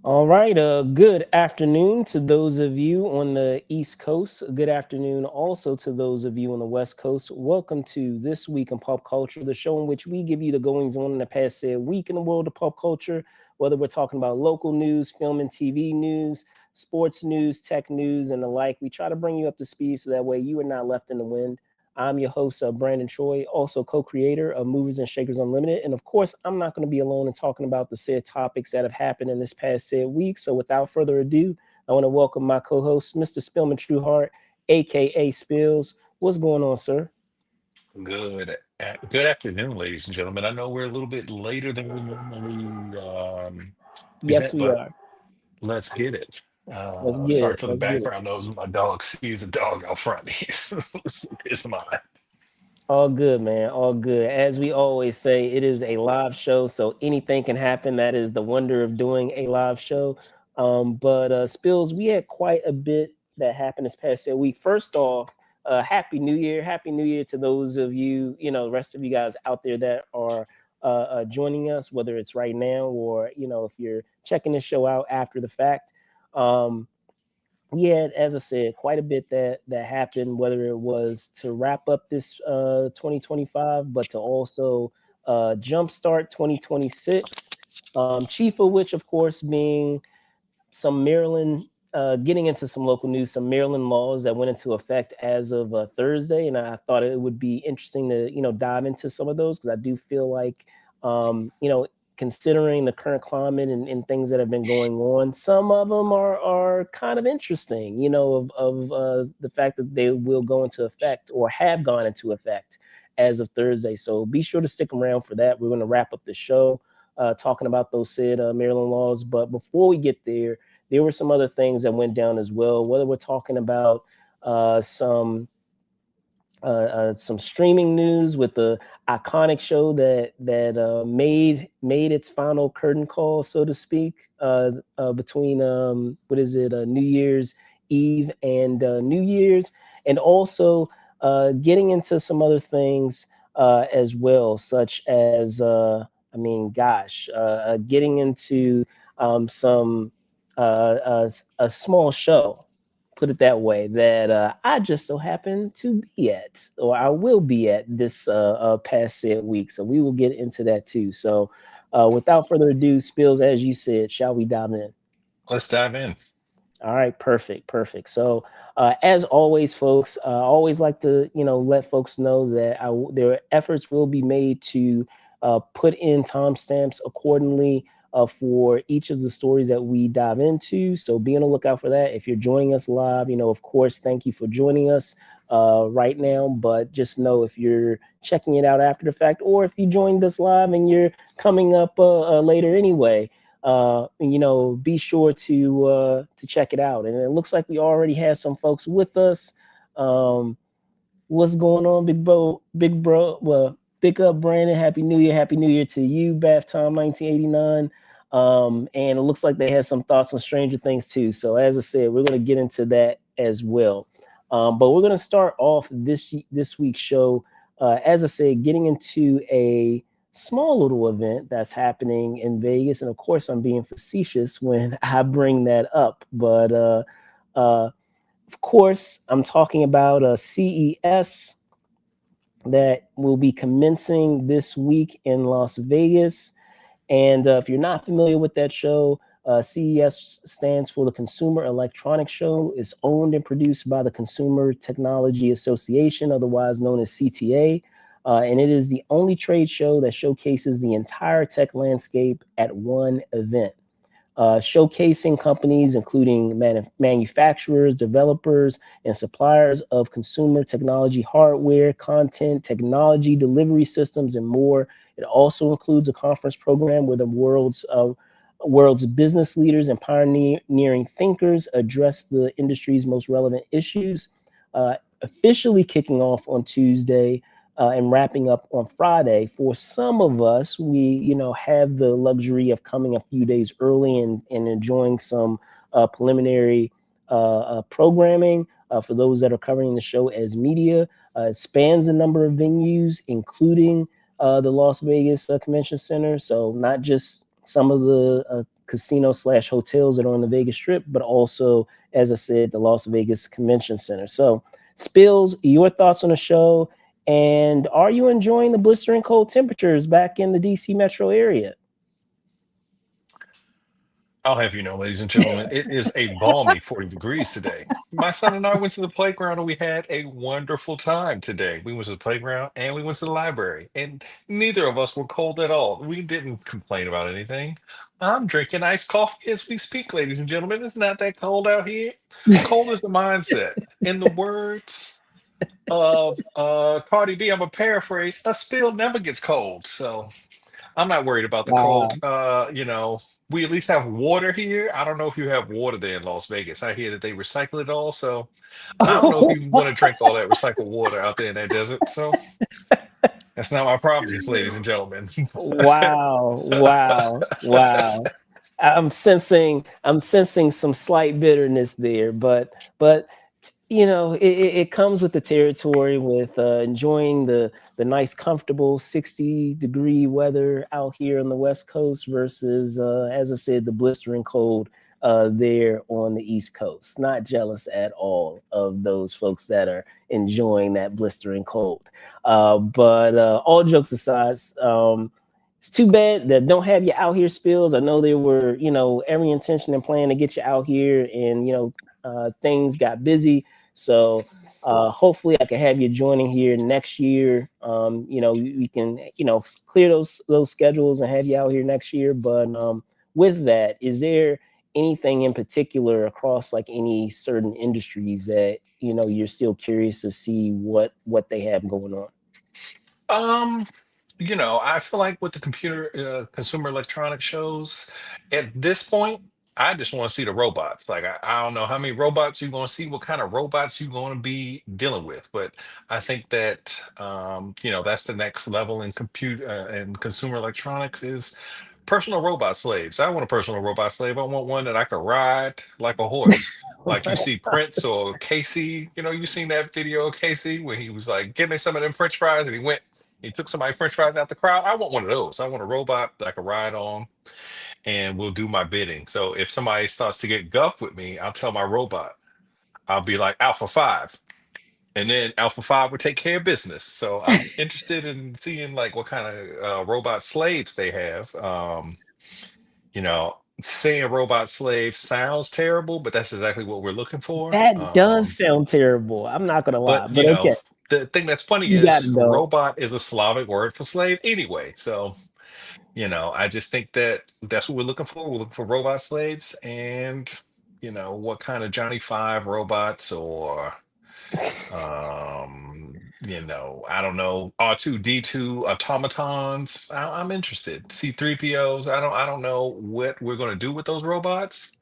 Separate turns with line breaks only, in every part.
All right. Good afternoon to those of you on the East Coast. Good afternoon also to those of you on the West Coast. Welcome to This Week in Pop Culture, the show in which we give you the goings on in the past said week in the world of pop culture, whether we're talking about local news, film and TV news, sports news, tech news, and the like. We try to bring you up to speed so that way you are not left in the wind. I'm your host, Brandon Troy, also co-creator of Movers and Shakers Unlimited. And of course, I'm not going to be alone in talking about the said topics that have happened in this past said week. So without further ado, I want to welcome my co-host, Mr. Spillman Trueheart, aka Spills. What's going on, sir?
Good afternoon, ladies and gentlemen. I know we're a little bit later than we normally
Yes,
present,
we
but
are.
let's get it.
Let's get
Sorry
it.
for the
Let's get it.
background noise. My dog sees a dog out front. It's mine.
All good, man. All good. As we always say, it is a live show, so anything can happen. That is the wonder of doing a live show. But Spills, we had quite a bit that happened this past week. First off, Happy New Year! Happy New Year to those of you, the rest of you guys out there that are joining us, whether it's right now or if you're checking the show out after the fact. Um, we had, as I said, quite a bit that happened, whether it was to wrap up this 2025, but to also jumpstart 2026. Chief of which, of course, being some Maryland, getting into some local news, some Maryland laws that went into effect as of Thursday, and I thought it would be interesting to dive into some of those because I do feel like considering the current climate and things that have been going on, some of them are kind of interesting. Of the fact that they will go into effect or have gone into effect as of Thursday. So be sure to stick around for that. We're going to wrap up the show talking about those said Maryland laws. But before we get there were some other things that went down as well. Whether we're talking about uh, some some streaming news with the iconic show that made its final curtain call, so to speak, between what is it, New Year's Eve and New Year's, and also getting into some other things as well, such as getting into some a small show, put it that way, that I just so happen to be at, or I will be at this past said week. So we will get into that too. So without further ado, Spills, as you said, shall we dive in?
Let's dive in.
All right, perfect, perfect. So, as always, folks, I always like to, let folks know that their efforts will be made to put in timestamps accordingly for each of the stories that we dive into. So, be on the lookout for that. If you're joining us live, of course, thank you for joining us right now. But just know if you're checking it out after the fact, or if you joined us live and you're coming up later anyway, be sure to check it out. And it looks like we already have some folks with us. Um, what's going on, big bro? Big bro, well, big up, Brandon. Happy New Year to you, Bath Time 1989. And it looks like they had some thoughts on Stranger Things too. So as I said, we're going to get into that as well. But we're going to start off this week's show, as I said, getting into a small little event that's happening in Vegas. And of course, I'm being facetious when I bring that up. But of course, I'm talking about CES that will be commencing this week in Las Vegas. And if you're not familiar with that show, CES stands for the Consumer Electronics Show. It's owned and produced by the Consumer Technology Association, otherwise known as CTA. And it is the only trade show that showcases the entire tech landscape at one event, showcasing companies including manufacturers, developers, and suppliers of consumer technology hardware, content, technology, delivery systems, and more. It also includes a conference program where the world's business leaders and pioneering thinkers address the industry's most relevant issues. officially kicking off on Tuesday and wrapping up on Friday. For some of us, we have the luxury of coming a few days early and enjoying some preliminary programming. For those that are covering the show as media, it spans a number of venues, including the Las Vegas Convention Center. So not just some of the casino slash hotels that are on the Vegas Strip, but also, as I said, the Las Vegas Convention Center. So, Spills, your thoughts on the show, and are you enjoying the blistering cold temperatures back in the DC metro area?
I'll have you know, ladies and gentlemen, it is a balmy 40 degrees today. My son and I went to the playground and we had a wonderful time today. We went to the playground and we went to the library, and neither of us were cold at all. We didn't complain about anything. I'm drinking iced coffee as we speak, ladies and gentlemen. It's not that cold out here. Cold is the mindset. In the words of Cardi B, I'm a paraphrase, a spill never gets cold. So I'm not worried about the cold.
Wow.
We at least have water here. I don't know if you have water there in Las Vegas. I hear that they recycle it all, so I don't know if you want to drink all that recycled water out there in that desert. So that's not my problem, ladies and gentlemen.
Wow, wow, wow. I'm sensing some slight bitterness there, but it comes with the territory with enjoying the nice comfortable 60-degree weather out here on the West Coast versus as I said, the blistering cold there on the East Coast. Not jealous at all of those folks that are enjoying that blistering cold. But all jokes aside, it's too bad that don't have you out here, Spills. I know there were, every intention and plan to get you out here, and things got busy. So hopefully, I can have you joining here next year. We can, clear those schedules and have you out here next year. But with that, is there anything in particular across like any certain industries that you're still curious to see what they have going on?
Um, I feel like with the computer consumer electronic shows, at this point, I just want to see the robots. Like I don't know how many robots you're going to see, what kind of robots you're going to be dealing with, but I think that that's the next level in compute and consumer electronics is personal robot slaves. I want a personal robot slave. I want one that I could ride like a horse. Like you see Prince or Casey, you seen that video of Casey where he was like, give me some of them French fries, and he took somebody French fries out the crowd. I want one of those. I want a robot that I can ride on and will do my bidding. So if somebody starts to get guff with me, I'll tell my robot, I'll be like Alpha 5. And then Alpha 5 would take care of business. So I'm interested in seeing like what kind of robot slaves they have. Saying robot slave sounds terrible, but that's exactly what we're looking for.
That does sound terrible. I'm not gonna lie,
But
but okay,
the thing that's funny
you got
is
it though.
robot is a Slavic word for slave anyway. So, I just think that that's what we're looking for. We're looking for robot slaves, and what kind of Johnny Five robots or I don't know, R2D2 automatons. I'm interested. C3POs. I don't know what we're going to do with those robots.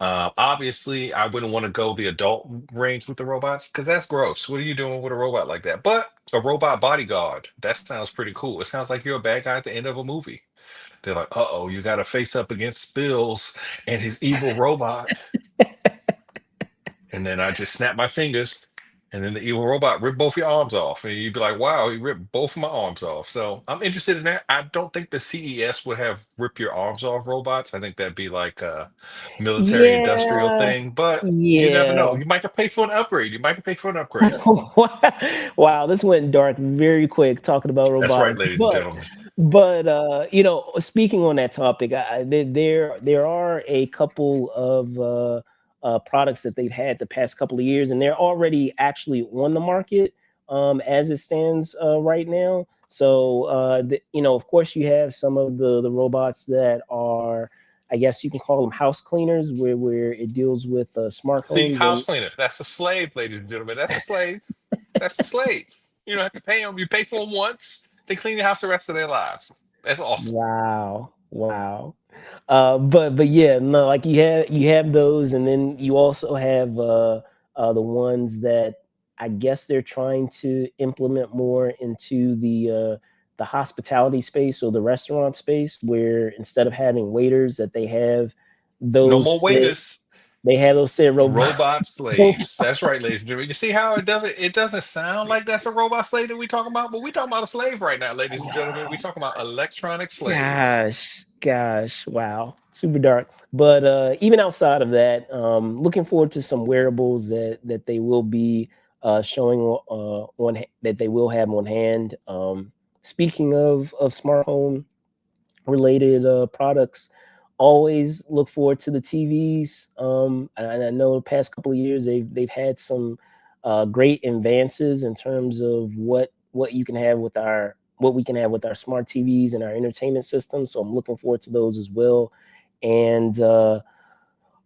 Obviously, I wouldn't want to go the adult range with the robots because that's gross. What are you doing with a robot like that? But a robot bodyguard, that sounds pretty cool. It sounds like you're a bad guy at the end of a movie. They're like, uh-oh, you got to face up against Spills and his evil robot. And then I just snap my fingers, and then the evil robot rip both your arms off. And you'd be like, wow, he ripped both of my arms off. So I'm interested in that. I don't think the CES would have rip your arms off robots. I think that'd be like a military industrial
Yeah,
thing. But you never
yeah.
know. You might get paid for an upgrade. You might get paid for an upgrade.
Wow, this went dark very quick talking about
That's right,
robotics.
ladies and
But
gentlemen.
speaking on that topic, there are a couple of products that they've had the past couple of years, and they're already actually on the market as it stands right now. So of course, you have some of the robots that are, I guess you can call them house cleaners, where it deals with smart
See,
homes
house
and
cleaner. That's a slave, ladies and gentlemen. That's a slave. That's a slave. You don't have to pay them. You pay for them once. They clean your house the rest of their lives. That's awesome.
wow, wow. But yeah, no, like you have those, and then you also have the ones that I guess they're trying to implement more into the hospitality space or the restaurant space, where instead of having waiters, that
No
those
more
said
waiters.
they have those said robot.
Robot slaves. That's right, ladies and gentlemen. You see how it doesn't sound like that's a robot slave that we talking about, but we talking about a slave right now, ladies and gentlemen. We talking about electronic slaves.
Gosh, wow, super dark. But even outside of that, looking forward to some wearables that they will be showing that they will have on hand. Speaking of smart home related products, always look forward to the TVs. And I know the past couple of years they've had some great advances in terms of what you can have with our what we can have with our smart TVs and our entertainment systems. So I'm looking forward to those as well. And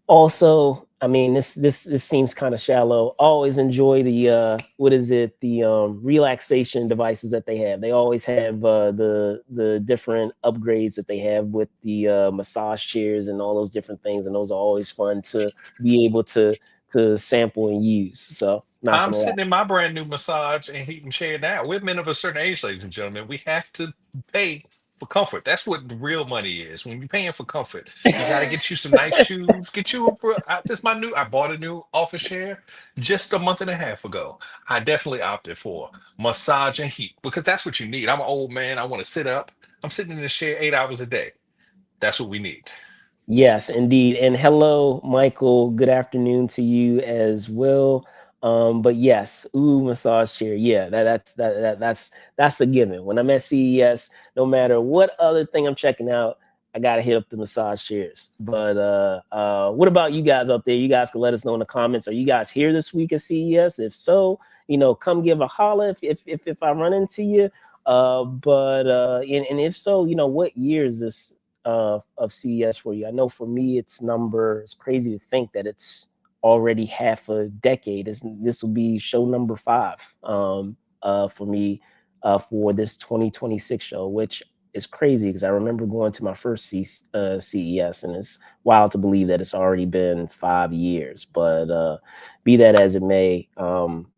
also, I mean, this seems kind of shallow. Always enjoy the what is it, the relaxation devices that they have. They always have the different upgrades that they have with the massage chairs and all those different things, and those are always fun to be able to sample and use. So not
I'm
gonna lie.
sitting in my brand new massage and heating chair now. We're men of a certain age, ladies and gentlemen. We have to pay for comfort. That's what the real money is. When you're paying for comfort, you got to get you some nice shoes. Get you this my new. I bought a new office chair just a month and a half ago. I definitely opted for massage and heat because that's what you need. I'm an old man. I want to sit up. I'm sitting in this chair 8 hours a day. That's what we need.
Yes, indeed. And hello, Michael. Good afternoon to you as well. But yes, ooh, massage chair. Yeah, that's a given. When I'm at CES, no matter what other thing I'm checking out, I gotta hit up the massage chairs. But what about you guys out there? You guys can let us know in the comments. Are you guys here this week at CES? If so, come give a holla if I run into you. And if so, what year is this of CES for you? I know for me, it's crazy to think that it's already half a decade. This will be show number five for me for this 2026 show, which is crazy because I remember going to my first CES, and it's wild to believe that it's already been 5 years. But be that as it may,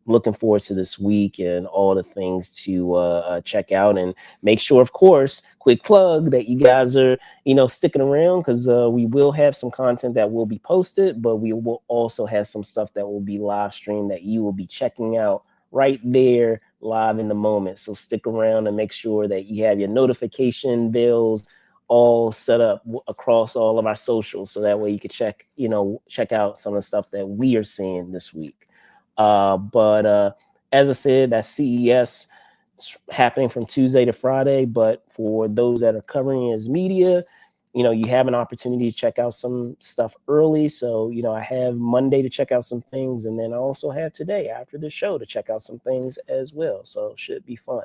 looking forward to this week and all the things to check out, and make sure, of course, quick plug that you guys are sticking around, because we will have some content that will be posted, but we will also have some stuff that will be live streamed that you will be checking out right there live in the moment. So stick around and make sure that you have your notification bells all set up across all of our socials, so that way you can check out some of the stuff that we are seeing this week. But as I said, that's CES. It's happening from Tuesday to Friday, but for those that are covering it as media, you have an opportunity to check out some stuff early. So, I have Monday to check out some things, and then I also have today after the show to check out some things as well. So it should be fun.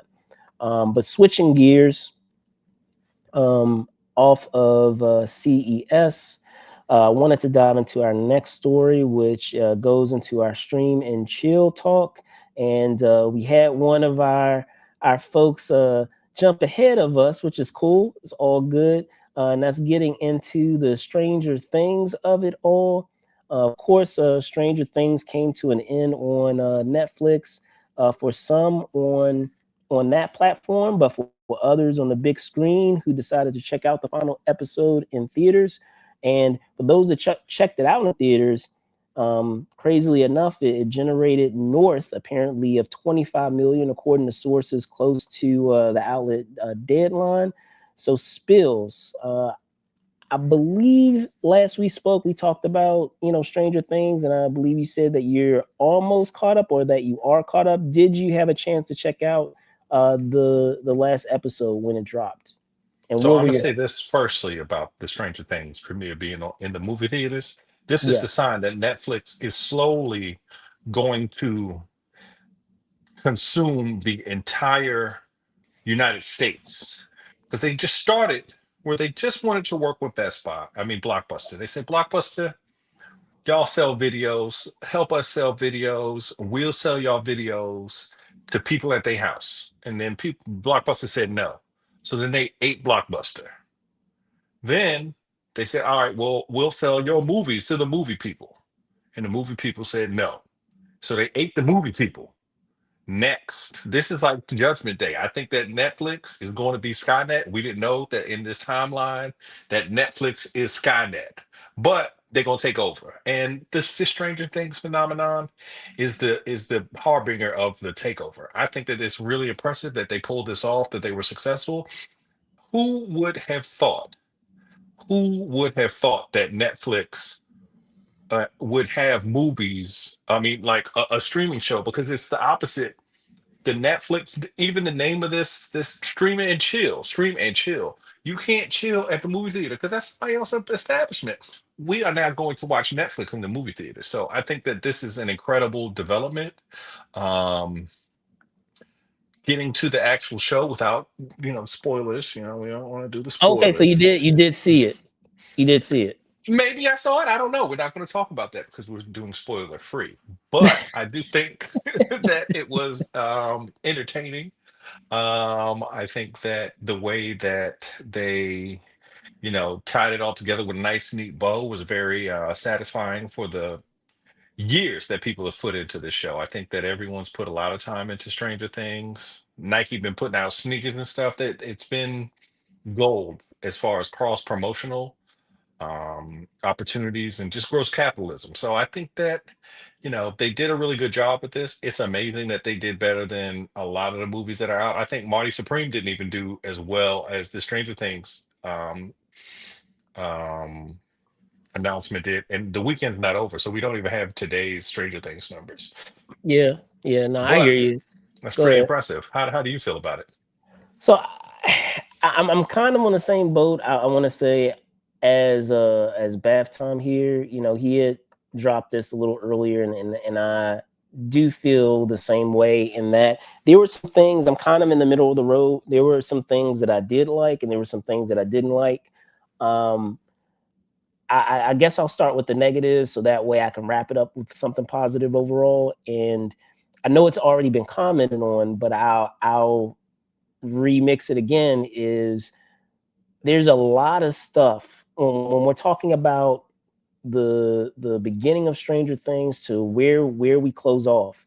But switching gears, um, off of CES, I wanted to dive into our next story, which goes into our stream and chill talk. And we had one of our folks jump ahead of us, which is cool. It's all good. And that's getting into the Stranger Things of it all. Of course, Stranger Things came to an end on Netflix. For some on that platform, but for others on the big screen who decided to check out the final episode in theaters. And for those that checked it out in theaters, crazily enough, it generated north apparently of 25 million, according to sources close to the outlet Deadline. So Spills, I believe last we spoke, we talked about, Stranger Things, and I believe you said that you're almost caught up or that you are caught up. Did you have a chance to check out the last episode when it dropped? And
So
what
I'm
were
gonna
your
say this firstly about the Stranger Things premiere being in the movie theaters. This is the
yes,
sign that Netflix is slowly going to consume the entire United States because they just started where they just wanted to work with Best Buy. I mean, Blockbuster. They said, Blockbuster, y'all sell videos, help us sell videos. We'll sell y'all videos to people at their house. And then Blockbuster said no. So then they ate Blockbuster. Then they said, all right, well, we'll sell your movies to the movie people. And the movie people said no. So they ate the movie people. next. This is like Judgment Day. I think that Netflix is going to be Skynet. We didn't know that in this timeline that Netflix is Skynet, but they're gonna take over. And this Stranger Things phenomenon is the harbinger of the takeover. I think that it's really impressive that they pulled this off, that they were successful. Who would have thought? Who would have thought that Netflix would have movies? I mean, like a streaming show, because it's the opposite. The Netflix, even the name of this stream and chill. You can't chill at the movie theater because that's somebody else's establishment. We are now going to watch Netflix in the movie theater. So I think that this is an incredible development. Um, Getting to the actual show without, spoilers. We don't want to do the
Okay, so
spoilers.
you did see it. You did see it.
Maybe I saw it. I don't know. We're not going to talk about that because we're doing spoiler free. But I do think that it was entertaining. I think that the way that they, tied it all together with a nice, neat bow was very satisfying for the years that people have put into this show. I think that everyone's put a lot of time into Stranger Things. Nike been putting out sneakers and stuff. That it's been gold as far as cross promotional opportunities and just gross capitalism. So I think that, they did a really good job with this. It's amazing that they did better than a lot of the movies that are out. I think Marty Supreme didn't even do as well as the Stranger Things um, announcement did. And the weekend's not over, so we don't even have today's Stranger Things numbers.
Yeah, yeah. No, I hear
But
you.
that's
Go
pretty
ahead.
impressive. How do you feel about it?
So I'm kind of on the same boat. I want to say as Bath Tom here, he had dropped this a little earlier, and I do feel the same way in that there were some things I'm kind of in the middle of the road. There were some things that I did like, and there were some things that I didn't like. Um, I guess I'll start with the negatives, so that way I can wrap it up with something positive overall. And I know it's already been commented on, but I'll remix it again. Is there's a lot of stuff when we're talking about the beginning of Stranger Things to where we close off.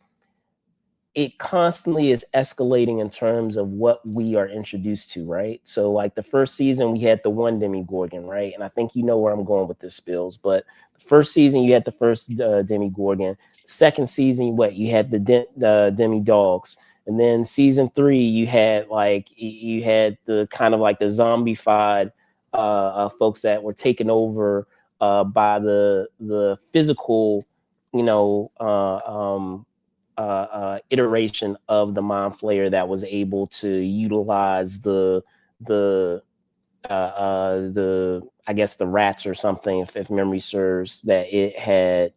It constantly is escalating in terms of what we are introduced to, right? So, like the first season, we had the one Demigorgon, right? And I think you know where I'm going with this, Spills. But the first season, you had the first Demigorgon. Second season, what you had the Demi Dogs, and then season three, you had you had the kind of like the zombified folks that were taken over by the physical, you know, iteration of the Mind Flayer that was able to utilize the the I guess the rats or something, if memory serves, that it had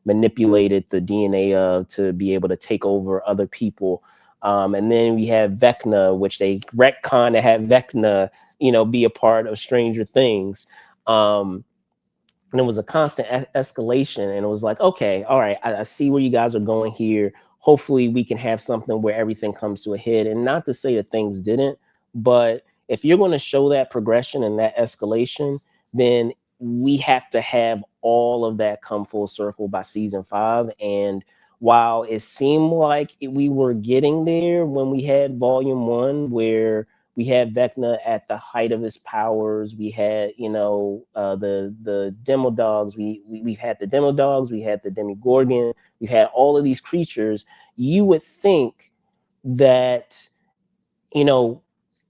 manipulated the DNA of to be able to take over other people. And then we have Vecna, which they retcon to have Vecna, be a part of Stranger Things. And it was a constant escalation, and it was like, okay, all right, I see where you guys are going here. Hopefully we can have something where everything comes to a head, and not to say that things didn't, but if you're going to show that progression and that escalation, then we have to have all of that come full circle by season 5. And while it seemed like we were getting there when we had volume 1, where we had Vecna at the height of his powers. We had, the demo dogs. We've had the demo dogs. We had the Demigorgon. We've had all of these creatures. You would think that,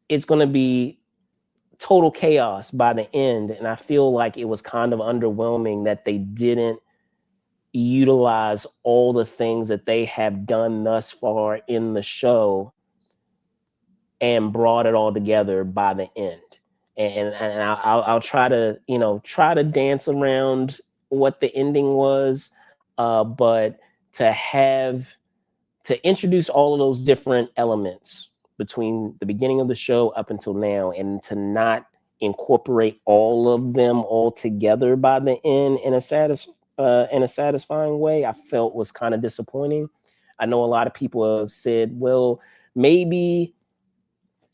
it's going to be total chaos by the end. And I feel like it was kind of underwhelming that they didn't utilize all the things that they have done thus far in the show and brought it all together by the end. And I'll try to dance around what the ending was, but to introduce all of those different elements between the beginning of the show up until now, and to not incorporate all of them all together by the end in a satisfying way, I felt was kind of disappointing. I know a lot of people have said, well, maybe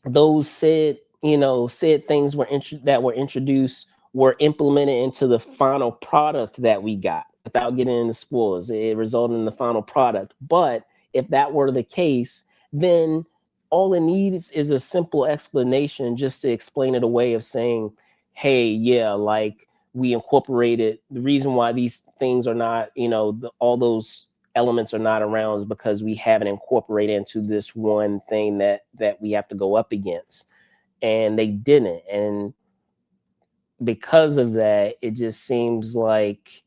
those said things that were introduced were implemented into the final product that we got without getting into spoilers. It resulted in the final product, but if that were the case, then all it needs is a simple explanation just to explain it away of saying, hey, yeah, like we incorporated the reason why these things are not, all those elements are not around is because we haven't incorporated into this one thing that we have to go up against. And they didn't. And because of that, it just seems like,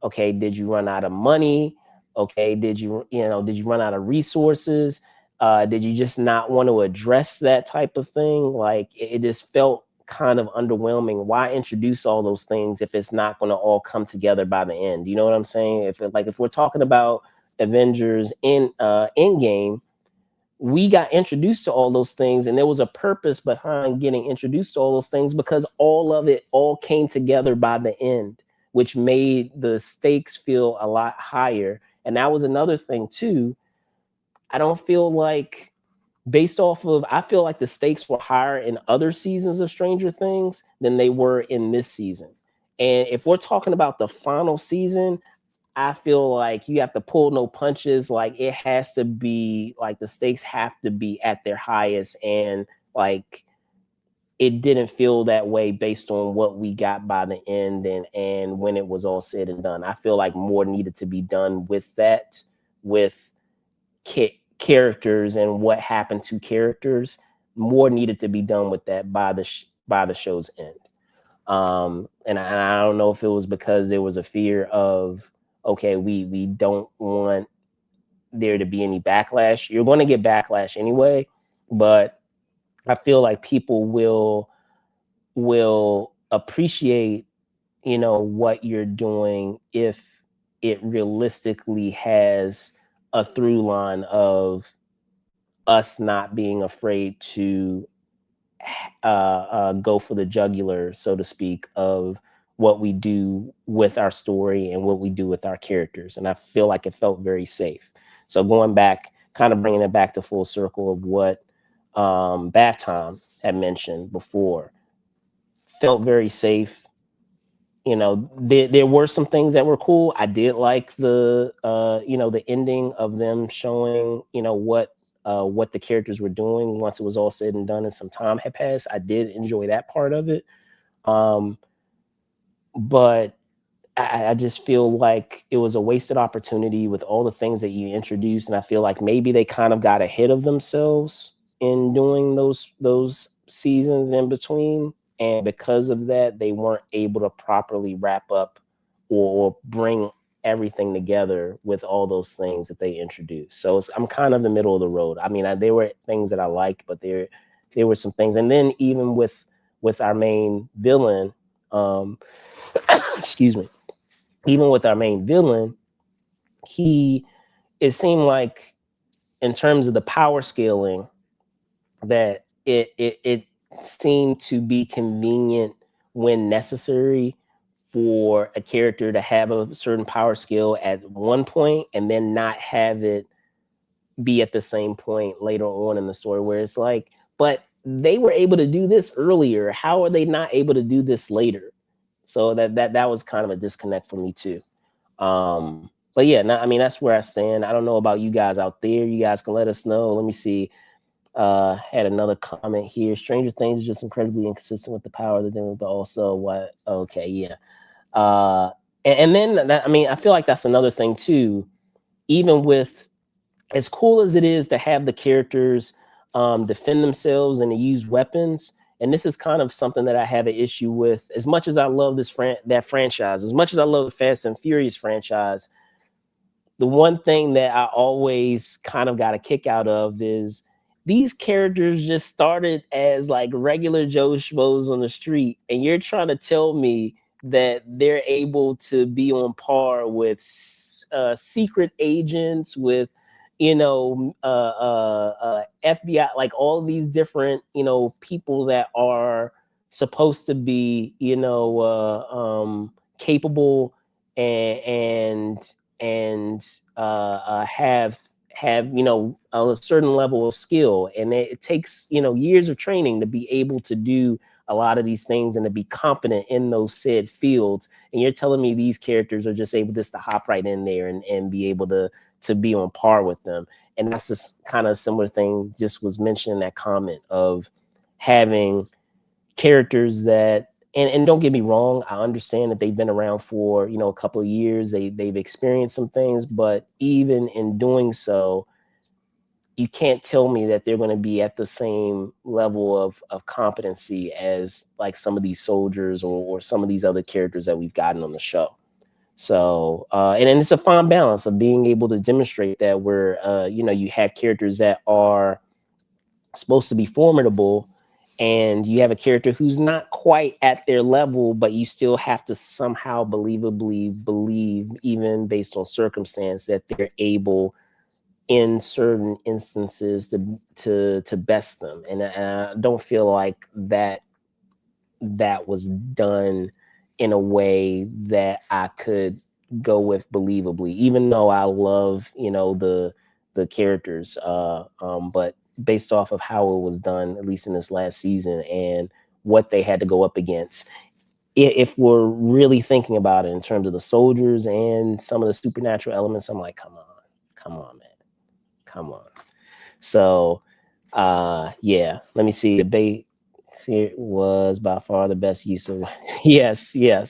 okay, did you run out of money? Okay, did you run out of resources? Did you just not want to address that type of thing? Like it just felt kind of underwhelming. Why introduce all those things if it's not going to all come together by the end? You know what I'm saying? If we're talking about Avengers in Endgame, we got introduced to all those things, and there was a purpose behind getting introduced to all those things because all of it all came together by the end, which made the stakes feel a lot higher. And that was another thing too. I don't feel like, based off of, I feel like the stakes were higher in other seasons of Stranger Things than they were in this season. And if we're talking about the final season, I feel like you have to pull no punches. Like it has to be like the stakes have to be at their highest. And like it didn't feel that way based on what we got by the end and when it was all said and done. I feel like more needed to be done with that, with characters and what happened to characters. More needed to be done with that by the show's end. And I don't know if it was because there was a fear of, okay, we don't want there to be any backlash. You're going to get backlash anyway, but I feel like people will appreciate, what you're doing if it realistically has a through line of us not being afraid to go for the jugular, so to speak, of what we do with our story and what we do with our characters. And I feel like it felt very safe. So going back, kind of bringing it back to full circle of what Bath Time had mentioned before, felt very safe. There were some things that were cool. I did like the ending of them showing, what the characters were doing once it was all said and done and some time had passed. I did enjoy that part of it. Um, but I just feel like it was a wasted opportunity with all the things that you introduced. And I feel like maybe they kind of got ahead of themselves in doing those seasons in between. And because of that, they weren't able to properly wrap up or bring everything together with all those things that they introduced. So I'm kind of the middle of the road. I mean, there were things that I liked, but there were some things. And then even with our main villain, excuse me, even with our main villain, it seemed like in terms of the power scaling that it seemed to be convenient when necessary for a character to have a certain power skill at one point and then not have it be at the same point later on in the story, where it's like, but they were able to do this earlier. How are they not able to do this later? So that was kind of a disconnect for me too. But yeah, I mean, that's where I stand. I don't know about you guys out there. You guys can let us know. Let me see. Had another comment here. Stranger Things is just incredibly inconsistent with the power that they, but also what? Okay, yeah. And then I mean, I feel like that's another thing too. Even with, as cool as it is to have the characters defend themselves and to use weapons, and this is kind of something that I have an issue with. As much as I love that franchise, as much as I love the Fast and Furious franchise, the one thing that I always kind of got a kick out of is these characters just started as like regular Joe Schmoes on the street, and you're trying to tell me that they're able to be on par with secret agents, with FBI, like all these different people that are supposed to be capable and have a certain level of skill, and it takes years of training to be able to do a lot of these things and to be competent in those said fields. And you're telling me these characters are just able just to hop right in there and be able to to be on par with them. And that's just kind of similar thing just was mentioned in that comment of having characters that, and don't get me wrong, I understand that they've been around for, a couple of years. They've experienced some things, but even in doing so, you can't tell me that they're going to be at the same level of competency as like some of these soldiers or some of these other characters that we've gotten on the show. So, and it's a fine balance of being able to demonstrate that where, you have characters that are supposed to be formidable, and you have a character who's not quite at their level, but you still have to somehow believably believe, even based on circumstance, that they're able in certain instances to best them. And I don't feel like that was done in a way that I could go with believably, even though I love, the characters. But based off of how it was done, at least in this last season, and what they had to go up against, if we're really thinking about it in terms of the soldiers and some of the supernatural elements, I'm like, come on, man, come on. So, yeah, let me see. Debate here was by far the best use of. Yes, yeah.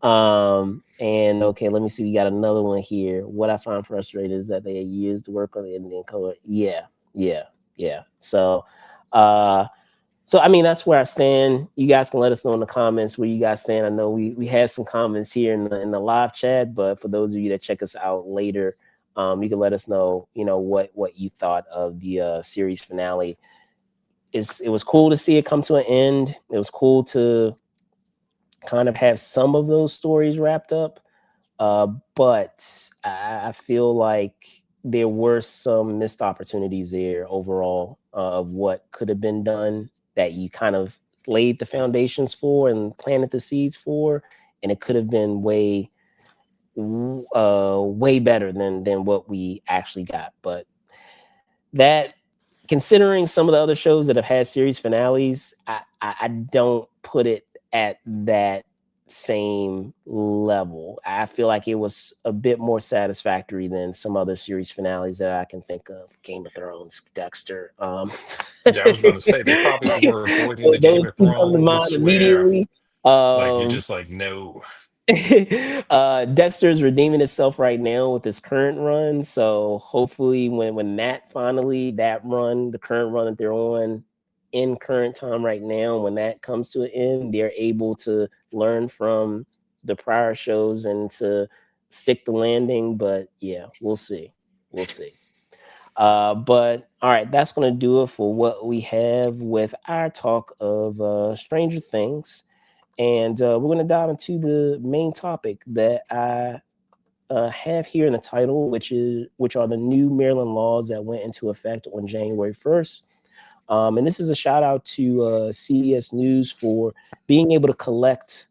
And okay, let me see. We got another one here. What I find frustrating is that they used to work on the Indian code. Yeah. Uh, so I mean, that's where I stand. You guys can let us know in the comments where you guys stand. I know we had some comments here in the live chat, but for those of you that check us out later, you can let us know, what you thought of the series finale. It was cool to see it come to an end. It was cool to kind of have some of those stories wrapped up. But I feel like there were some missed opportunities there overall of what could have been done that you kind of laid the foundations for and planted the seeds for, and it could have been way better than what we actually got. But that, considering some of the other shows that have had series finales, I don't put it at that same level. I feel like it was a bit more satisfactory than some other series finales that I can think of. Game of Thrones, Dexter.
Yeah, I was going to say they probably were avoiding the Game
Those
of
two come to mind
Thrones where
immediately.
like you're
Um,
just like, no.
Dexter's redeeming itself right now with his current run. So hopefully when that run, the current run that they're on in current time right now, when that comes to an end, they're able to learn from the prior shows and to stick the landing. But yeah, we'll see. We'll see. But all right, that's gonna do it for what we have with our talk of Stranger Things. And we're going to dive into the main topic that I have here in the title, which are the new Maryland laws that went into effect on January 1st. And this is a shout out to CBS News for being able to collect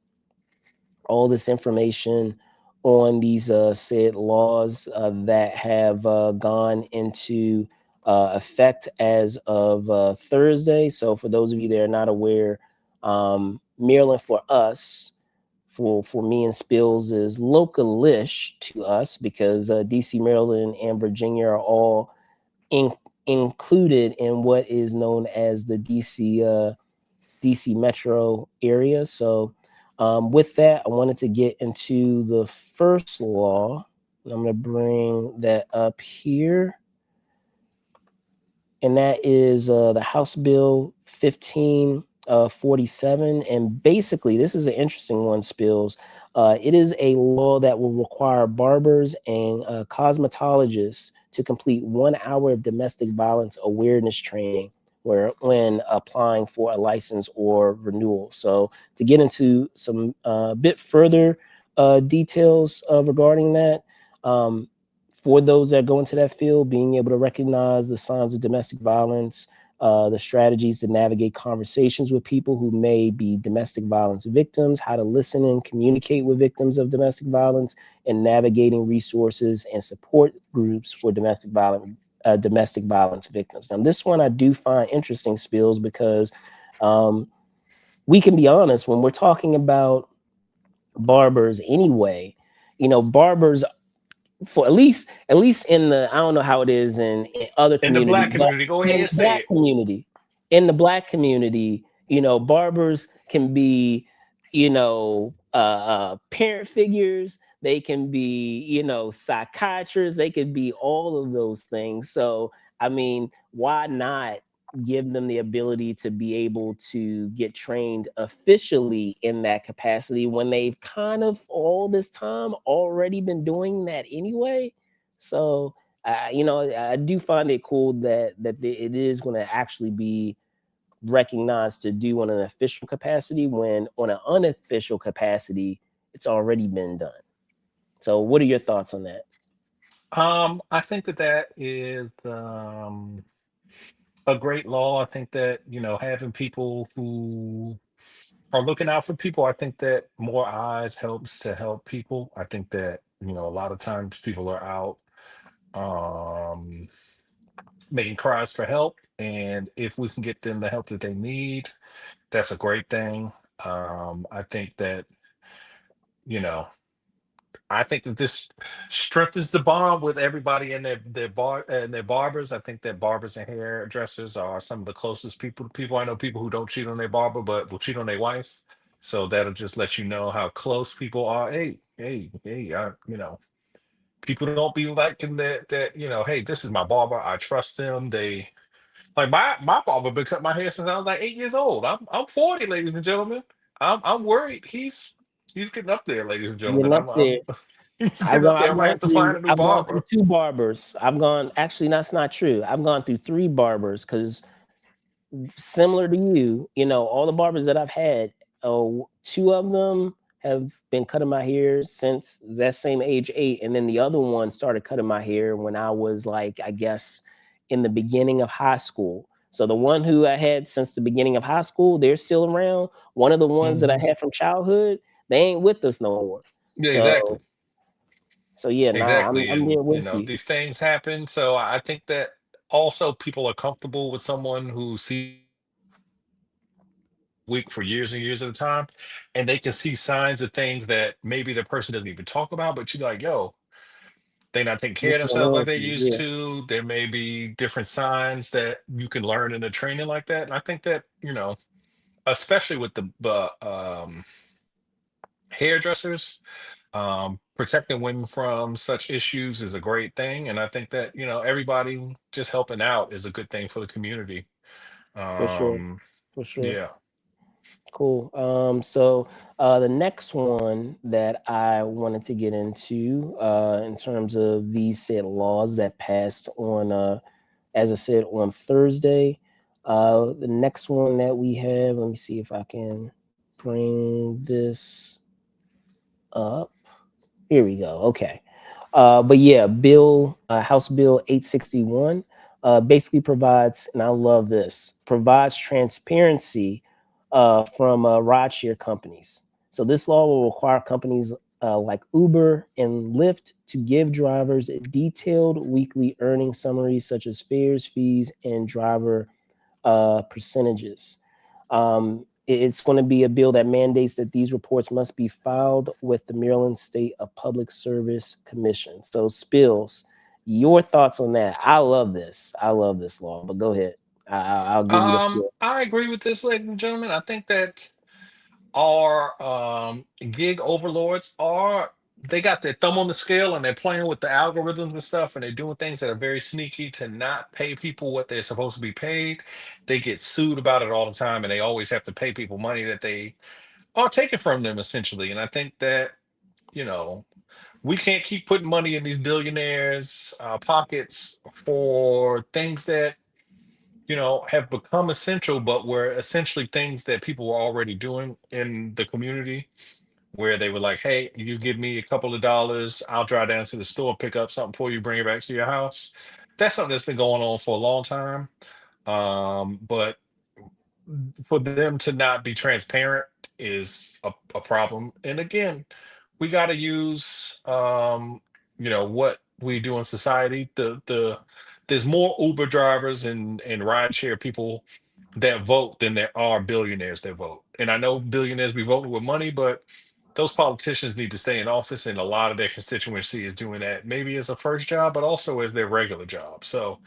all this information on these said laws that have gone into effect as of Thursday. So, for those of you that are not aware, Maryland for us, for me and Spills, is localish to us because DC, Maryland, and Virginia are all in, included in what is known as the DC metro area. So, with that, I wanted to get into the first law. I'm going to bring that up here. And that is the House Bill 1547. And basically, this is an interesting one, Spills. It is a law that will require barbers and cosmetologists to complete 1 hour of domestic violence awareness training when applying for a license or renewal. So to get into some bit further details regarding that, um, for those that go into that field, being able to recognize the signs of domestic violence, the strategies to navigate conversations with people who may be domestic violence victims, how to listen and communicate with victims of domestic violence, and navigating resources and support groups for domestic violence victims. Now, this one I do find interesting, Spills, because we can be honest when we're talking about barbers anyway. Barbers for at least in the, I don't know how it is in other
In the
communities,
black
but
community, go
in
ahead
the
and say
black
it.
community, in the black community, barbers can be, parent figures. They can be, psychiatrists. They could be all of those things. So I mean, why not give them the ability to be able to get trained officially in that capacity when they've kind of all this time already been doing that anyway? So I do find it cool it is going to actually be recognized to do on an official capacity, when on an unofficial capacity it's already been done. So what are your thoughts on that?
I think that that is a great law. I think that, having people who are looking out for people, I think that more eyes helps to help people. I think that, a lot of times people are out um, making cries for help. And if we can get them the help that they need, that's a great thing. I think that, you know, I think that this strengthens the bond with everybody in their bar and their barbers. I think that barbers and hairdressers are some of the closest people to people. I know people who don't cheat on their barber, but will cheat on their wife. So that'll just let you know how close people are. Hey, hey, hey, people don't be liking that, hey, this is my barber. I trust them. They like my barber been cutting my hair since I was like 8 years old. I'm 40, ladies and gentlemen. I'm worried. He's getting up there, ladies and gentlemen.
Getting up there.
He's
I've
getting
gone
up there. I
I've
might
gone
have to find
through
a new
I've gone through
barber.
two barbers. I've gone Actually, that's not true. I've gone through three barbers because, similar to you, all the barbers that I've had, two of them have been cutting my hair since that same age eight, and then the other one started cutting my hair when I was like, I guess, in the beginning of high school. So the one who I had since the beginning of high school, they're still around. One of the ones that I
Hmm.
had from childhood, they ain't with us no more.
Yeah,
So
exactly.
yeah, nah, I'm
Exactly.
I'm
And
there with you
these things happen. So I think that also people are comfortable with someone who sees them week for years and years at a time, and they can see signs of things that maybe the person doesn't even talk about, but you're like, yo, they're not taking care of
what's going
themselves
on
like
with
they
you.
used
Yeah,
to. There may be different signs that you can learn in a training like that. And I think that, especially with the hairdressers, protecting women from such issues is a great thing. And I think that, everybody just helping out is a good thing for the community.
for sure,
Um,
for sure.
yeah.
Cool. So the next one that I wanted to get into, in terms of these said laws that passed on, as I said, on Thursday. The next one that we have, let me see if I can bring this up. Here we go. Okay. But yeah, House Bill 861 basically provides, and I love this, provides transparency from rideshare companies. So this law will require companies like Uber and Lyft to give drivers detailed weekly earning summaries such as fares, fees, and driver percentages. It's going to be a bill that mandates that these reports must be filed with the Maryland State Public Service Commission. So, Spills, your thoughts on that? I love this. I love this law, but go ahead. I'll give you the floor.
I agree with this, ladies and gentlemen. I think that our gig overlords are they got their thumb on the scale and they're playing with the algorithms and stuff and they're doing things that are very sneaky to not pay people what they're supposed to be paid. They get sued about it all the time and they always have to pay people money that they are taking from them essentially. And I think that, you know, we can't keep putting money in these billionaires' pockets for things that, have become essential, but were essentially things that people were already doing in the community where they were like, hey, you give me a couple of dollars, I'll drive down to the store, pick up something for you, bring it back to your house. That's something that's been going on for a long time. But for them to not be transparent is a problem. And again, we got to use, what we do in society. There's more Uber drivers and rideshare people that vote than there are billionaires that vote. And I know billionaires be voting with money, but those politicians need to stay in office, and a lot of their constituency is doing that maybe as a first job, but also as their regular job. So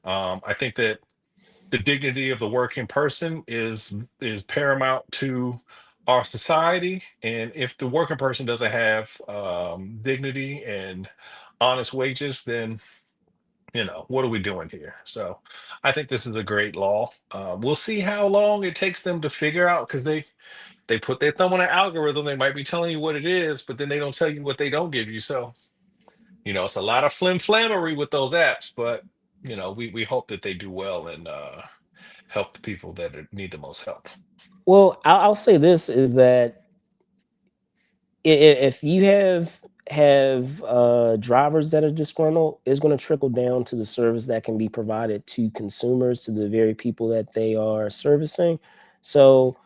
I think that the dignity of the working person is paramount to our society. And if the working person doesn't have dignity and honest wages, then what are we doing here? So I think this is a great law. We'll see how long it takes them to figure out, because they put their thumb on an algorithm. They might be telling you what it is, but then they don't tell you what they don't give you. So it's a lot of flim flammery with those apps, but we hope that they do well and help the people that need the most help.
Well, I'll say this is that if you have drivers that are disgruntled, it's going to trickle down to the service that can be provided to consumers, to the very people that they are servicing. So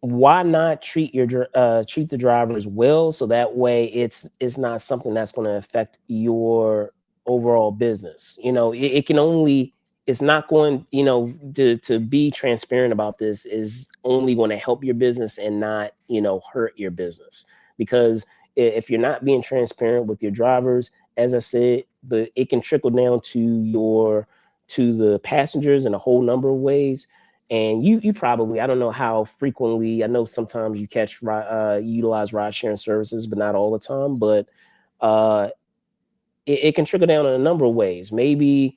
why not treat the drivers well, so that way it's not something that's going to affect your overall business. It can only, it's not going, to be transparent about this is only going to help your business and not, hurt your business. Because if you're not being transparent with your drivers, as I said, it can trickle down to the passengers in a whole number of ways. And you probably, I don't know how frequently, I know sometimes you utilize ride sharing services, but not all the time. But uh, it can trickle down in a number of ways. Maybe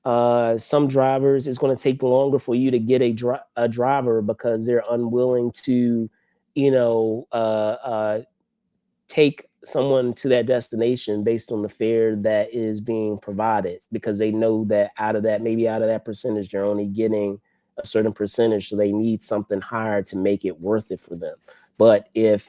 some drivers, it's going to take longer for you to get a driver because they're unwilling to, you know, uh, uh, take someone to that destination based on the fare that is being provided, because they know that out of that percentage, they're only getting a certain percentage. So they need something higher to make it worth it for them. But if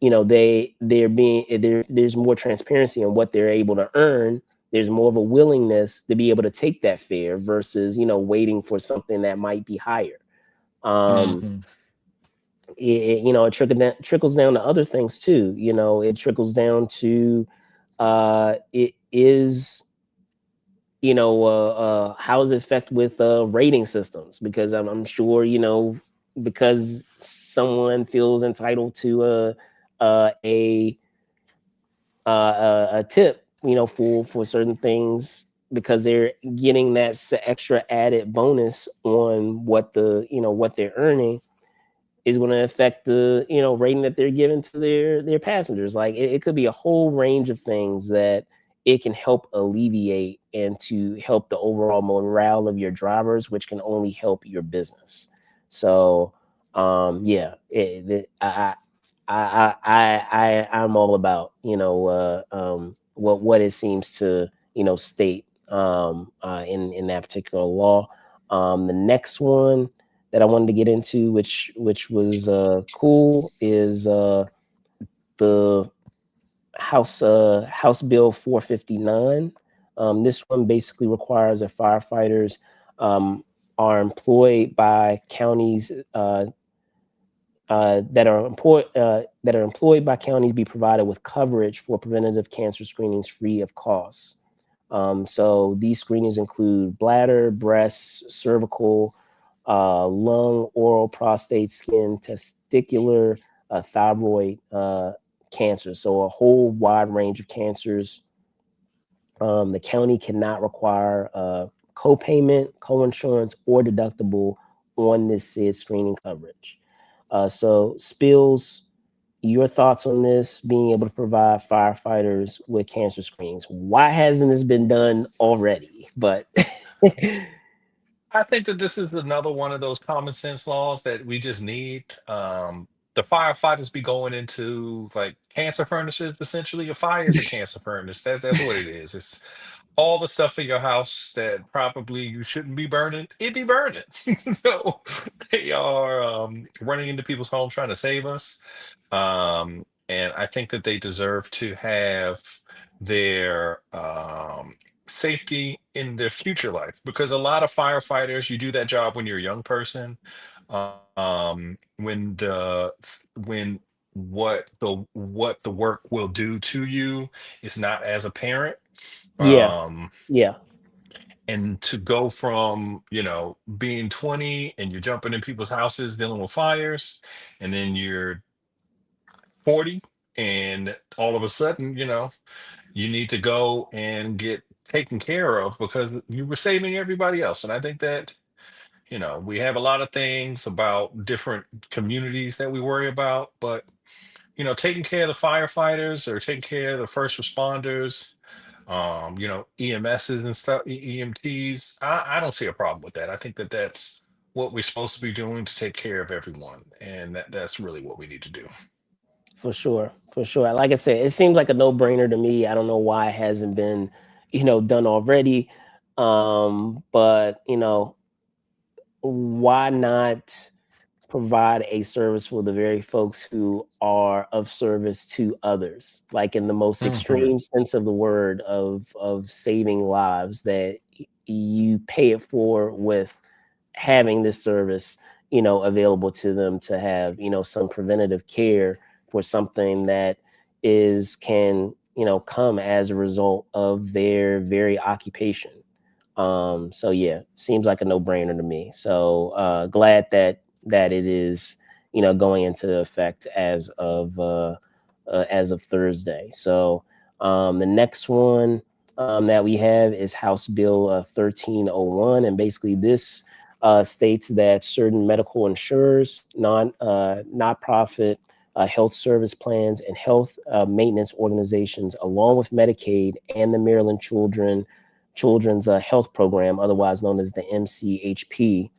there's more transparency in what they're able to earn, there's more of a willingness to be able to take that fare versus waiting for something that might be higher. um
Hmm.
it trickles down to other things too. It trickles down to it is how does it affect with rating systems, because I'm sure because someone feels entitled to a a tip, for certain things, because they're getting that extra added bonus on what they're earning, is going to affect the rating that they're giving to their passengers. Like it could be a whole range of things that it can help alleviate and to help the overall morale of your drivers, which can only help your business. So yeah, I'm all about what it seems to state in that particular law. The next one that I wanted to get into, which was cool, is the House Bill 459. This one basically requires that firefighters um, are employed by counties that are employed by counties be provided with coverage for preventative cancer screenings free of cost. So these screenings include bladder, breast, cervical, lung, oral, prostate, skin, testicular, thyroid cancer. So a whole wide range of cancers. The county cannot require co-payment, co-insurance, or deductible on this said screening coverage. So Spills, your thoughts on this, being able to provide firefighters with cancer screenings? Why hasn't this been done already? But
I think that this is another one of those common sense laws that we just need. The firefighters be going into like cancer furnaces. Essentially, a fire is a cancer furnace. That's what it is. It's all the stuff in your house that probably you shouldn't be burning. It be burning. So they are running into people's homes trying to save us. And I think that they deserve to have their safety in their future life, because a lot of firefighters, you do that job when you're a young person. When what the work will do to you is not as apparent.
yeah,
Um,
yeah,
and to go from being 20 and you're jumping in people's houses dealing with fires, and then you're 40, and all of a sudden, you need to go and get taken care of because you were saving everybody else. And I think that, we have a lot of things about different communities that we worry about, but taking care of the firefighters or taking care of the first responders, EMSs and stuff, EMTs, I don't see a problem with that. I think that that's what we're supposed to be doing to take care of everyone, and that's really what we need to do.
For sure, for sure. Like I said, it seems like a no-brainer to me. I don't know why it hasn't been, done already. But why not provide a service for the very folks who are of service to others, like in the most
Hmm.
extreme sense of the word of saving lives that you pay it for with having this service, available to them to have, some preventative care for something that is can, come as a result of their very occupation. So yeah, seems like a no-brainer to me. So glad that it is, going into effect as of Thursday. So the next one that we have is House Bill 1301, and basically this states that certain medical insurers, not profit health service plans, and health maintenance organizations, along with Medicaid and the Maryland Children's Health Program, otherwise known as the MCHP,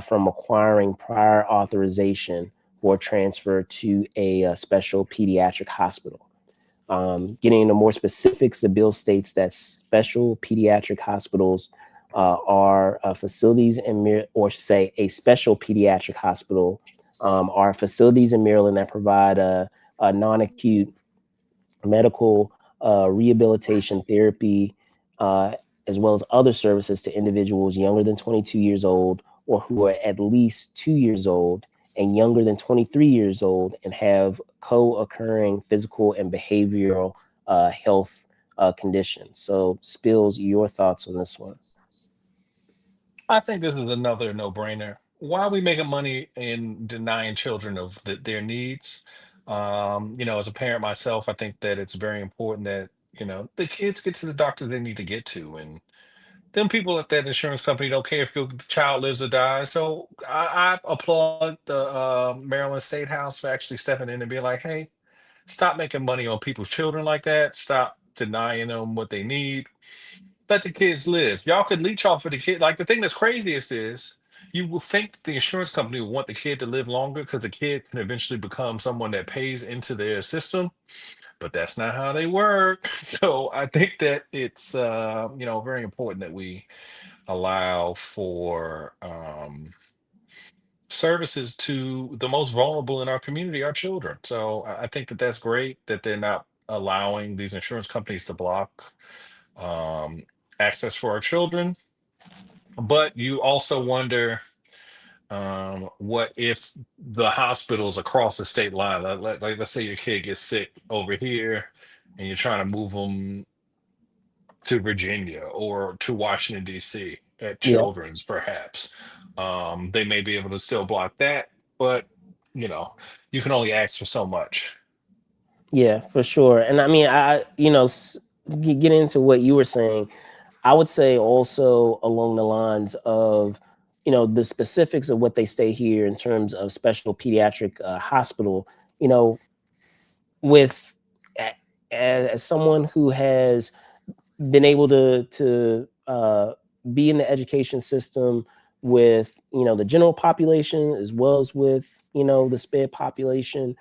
from acquiring prior authorization for transfer to a special pediatric hospital. Getting into more specifics, the bill states that special pediatric hospitals are facilities or I should say, a special pediatric hospital are facilities in Maryland that provide a non-acute medical rehabilitation therapy, uh, as well as other services to individuals younger than 22 years old or who are at least 2 years old and younger than 23 years old and have co-occurring physical and behavioral health conditions. So, Spills, your thoughts on this one?
I think this is another no-brainer. Why are we making money in denying children of their needs? As a parent myself, I think that it's very important that, the kids get to the doctor they need to get to. And them people at that insurance company don't care if your child lives or dies. So I applaud the Maryland State House for actually stepping in and being like, hey, stop making money on people's children like that. Stop denying them what they need. Let the kids live. Y'all could leech off of the kid. Like the thing that's craziest is you will think that the insurance company will want the kid to live longer because the kid can eventually become someone that pays into their system, but that's not how they work. So I think that it's very important that we allow for services to the most vulnerable in our community, our children. So I think that that's great that they're not allowing these insurance companies to block um, access for our children. But you also wonder, what if the hospitals across the state line, like let's say your kid gets sick over here and you're trying to move them to Virginia or to Washington, D.C. at
Yeah,
Children's, perhaps. They may be able to still block that, but you know, you can only ask for so much.
yeah, for sure. And I mean, get into what you were saying. I would say also along the lines of, the specifics of what they say here in terms of special pediatric hospital, you know, with a- as someone who has been able to be in the education system with, the general population as well as with, the SPED population,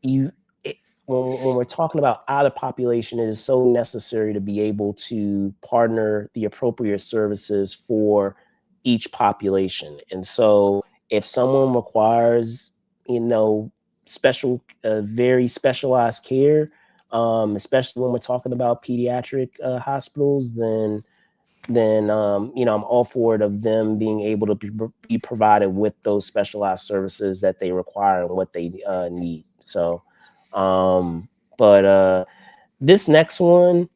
you it, when we're talking about out of population, it is so necessary to be able to partner the appropriate services for each population. And so if someone requires, you know special very specialized care, especially when we're talking about pediatric hospitals, then I'm all for it of them being able to be provided with those specialized services that they require and what they need. So, um, but this next one,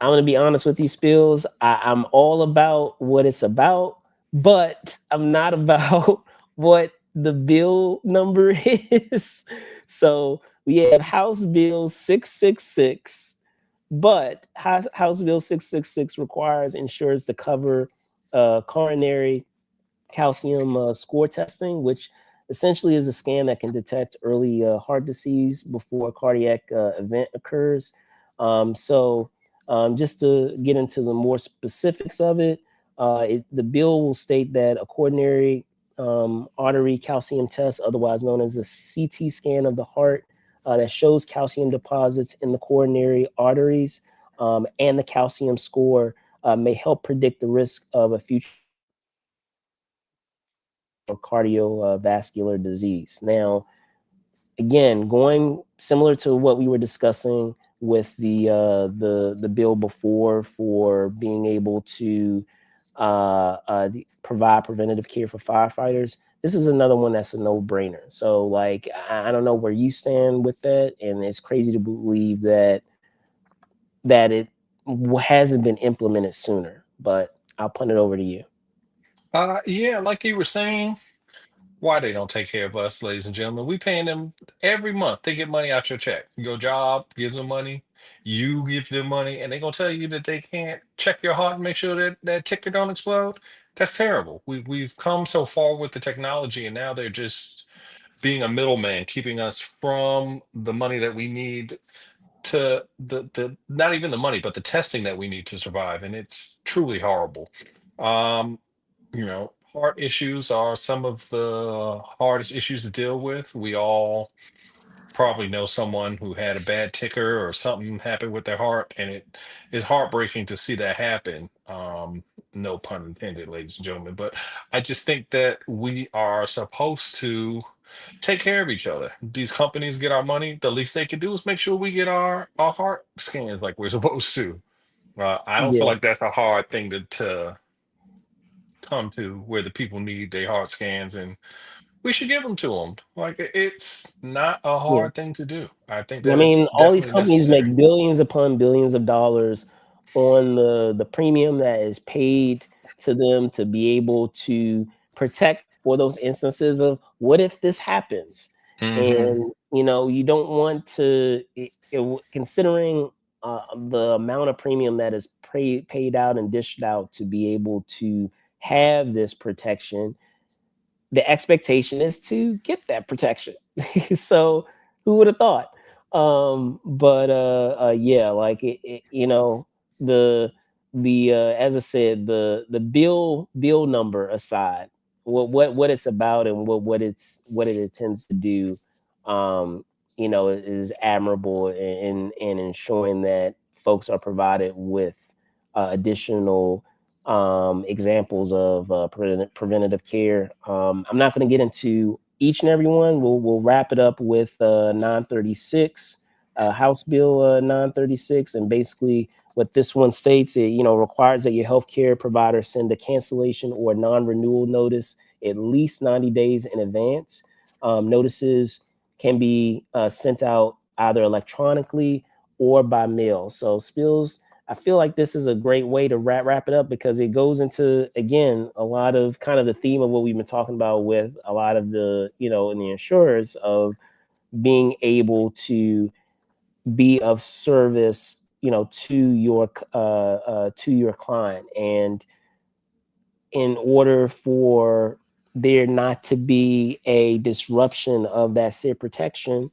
I'm gonna be honest with you, Spills. I'm all about what it's about, but I'm not about what the bill number is. So we have House Bill 666, but House Bill 666 requires insurers to cover coronary calcium score testing, which essentially is a scan that can detect early heart disease before a cardiac event occurs. Just to get into the more specifics of it, the bill will state that a coronary artery calcium test, otherwise known as a CT scan of the heart, that shows calcium deposits in the coronary arteries and the calcium score may help predict the risk of a future or cardiovascular disease. Now, again, going similar to what we were discussing with the bill before for being able to provide preventative care for firefighters. This is another one that's a no-brainer. So, like, I don't know where you stand with that, and it's crazy to believe that it hasn't been implemented sooner. But I'll punt it over to you.
Yeah, like you were saying, why they don't take care of us, ladies and gentlemen. We paying them every month. They get money out your check. Your job gives them money. You give them money, and they're gonna tell you that they can't check your heart and make sure that that ticker don't explode. That's terrible. We've come so far with the technology, and now they're just being a middleman, keeping us from the money that we need to the not even the money, but the testing that we need to survive. And it's truly horrible. Um, heart issues are some of the hardest issues to deal with. We all probably know someone who had a bad ticker or something happened with their heart, and it is heartbreaking to see that happen. No pun intended, ladies and gentlemen. But I just think that we are supposed to take care of each other. These companies get our money. The least they can do is make sure we get our heart scans like we're supposed to. I don't feel
Yeah,
like that's a hard thing to come to where the people need their heart scans, and we should give them to them. Like it's not a
yeah.
hard thing to do. I think
I
that it's
mean, all these
definitely
companies
necessary.
make billions upon billions of dollars on the premium that is paid to them to be able to protect for those instances of what if this happens,
Hmm.
and you don't want to considering the amount of premium that is paid out and dished out to be able to have this protection. The expectation is to get that protection. So who would have thought? Yeah, like the as I said, the bill number aside, what it's about and what it intends to do, um, is admirable in ensuring that folks are provided with additional examples of preventative care. I'm not going to get into each and every one. We'll wrap it up with 936, House Bill 936, and basically what this one states, it requires that your healthcare provider send a cancellation or non-renewal notice at least 90 days in advance. Notices can be sent out either electronically or by mail. So spills I feel like this is a great way to wrap it up because it goes into again a lot of kind of the theme of what we've been talking about with a lot of the in the insurers of being able to be of service to your client, and in order for there not to be a disruption of that said protection,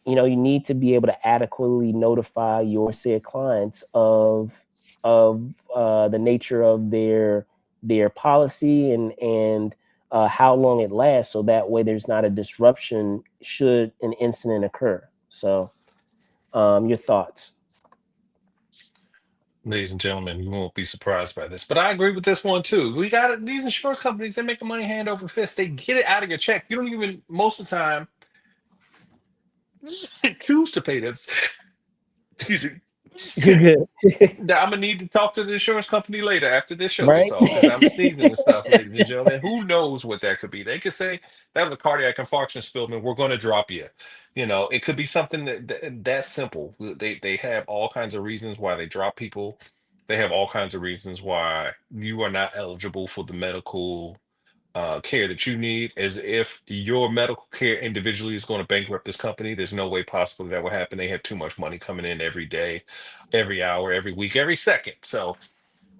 you need to be able to adequately notify your said clients of the nature of their policy and how long it lasts, so that way there's not a disruption should an incident occur. So, your thoughts?
Ladies and gentlemen, you won't be surprised by this, but I agree with this one too. We got it. These insurance companies, they make money hand over fist. They get it out of your check. You don't even most of the time choose to pay them. Excuse me.
You're good,
I'm gonna need to talk to the insurance company later after this show gets
right?
off because I'm sneezing and stuff, ladies and gentlemen. Who knows what that could be? They could say that was a cardiac infarction, Spillman. We're going to drop you. It could be something that's simple. They have all kinds of reasons why they drop people. They have all kinds of reasons why you are not eligible for the medical care that you need, as if your medical care individually is going to bankrupt this company. There's no way possible that will happen. They have too much money coming in every day, every hour, every week, every second. So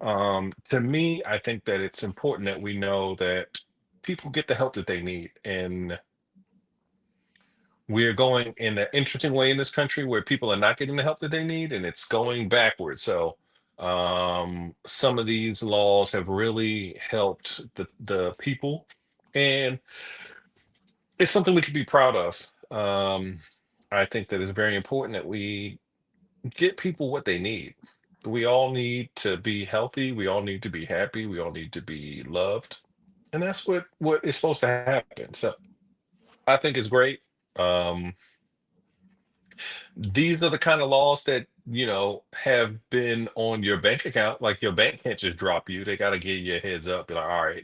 to me, I think that it's important that we know that people get the help that they need. And we're going in an interesting way in this country where people are not getting the help that they need, and it's going backwards. So some of these laws have really helped the people, and it's something we could be proud of. I think that it's very important that we get people what they need. We all need to be healthy. We all need to be happy. We all need to be loved, and that's what is supposed to happen. So I think it's great. Um, these are the kind of laws that have been on your bank account. Like, your bank can't just drop you. They got to give you a heads up. Be like, all right,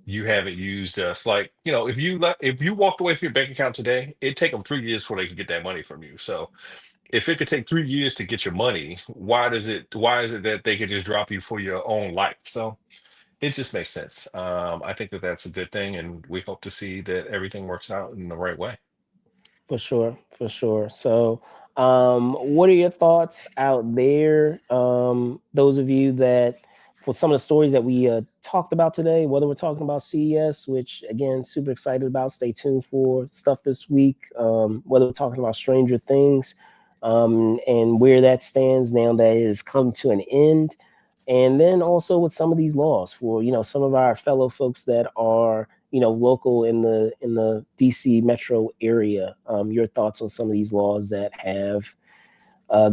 you haven't used us. Like, if you walked away from your bank account today, it'd take them 3 years before they could get that money from you. So if it could take 3 years to get your money, why is it that they could just drop you for your own life? So it just makes sense. I think that that's a good thing, and we hope to see that everything works out in the right way.
For sure, for sure. So, what are your thoughts out there? Those of you that, for some of the stories that we talked about today, whether we're talking about CES, which again, super excited about, stay tuned for stuff this week, whether we're talking about Stranger Things, and where that stands now that it has come to an end. And then also with some of these laws for, some of our fellow folks that are, local in the DC metro area. Your thoughts on some of these laws that have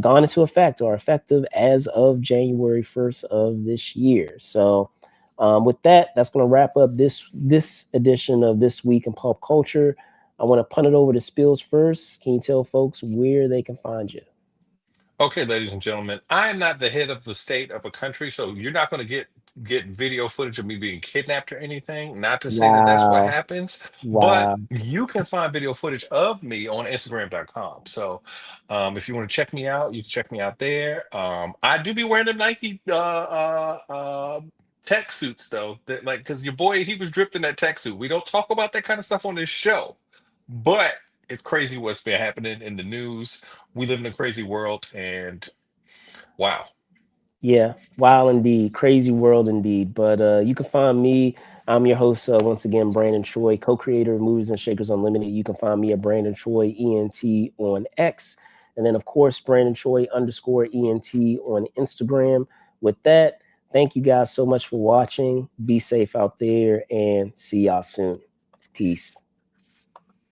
gone into effect or effective as of January 1st of this year. So with that, that's going to wrap up this edition of This Week in Pop Culture. I want to punt it over to Spills first. Can you tell folks where they can find you?
Okay, ladies and gentlemen, I am not the head of the state of a country, so you're not going to get video footage of me being kidnapped or anything. Not to say that that's what
Wow.
happens, but
Wow.
you can find video footage of me on Instagram.com. So if you want to check me out, you can check me out there. I do be wearing the Nike tech suits though, that, like, because your boy, he was dripped in that tech suit. We don't talk about that kind of stuff on this show, but it's crazy what's been happening in the news. We live in a crazy world, and wow.
Yeah, wow, indeed, crazy world indeed. But you can find me. I'm your host once again, Brandon Troy, co-creator of Movies and Shakers Unlimited. You can find me at Brandon Troy ENT on X, and then of course Brandon Troy underscore ENT on Instagram. With that, thank you guys so much for watching. Be safe out there, and see y'all soon. Peace.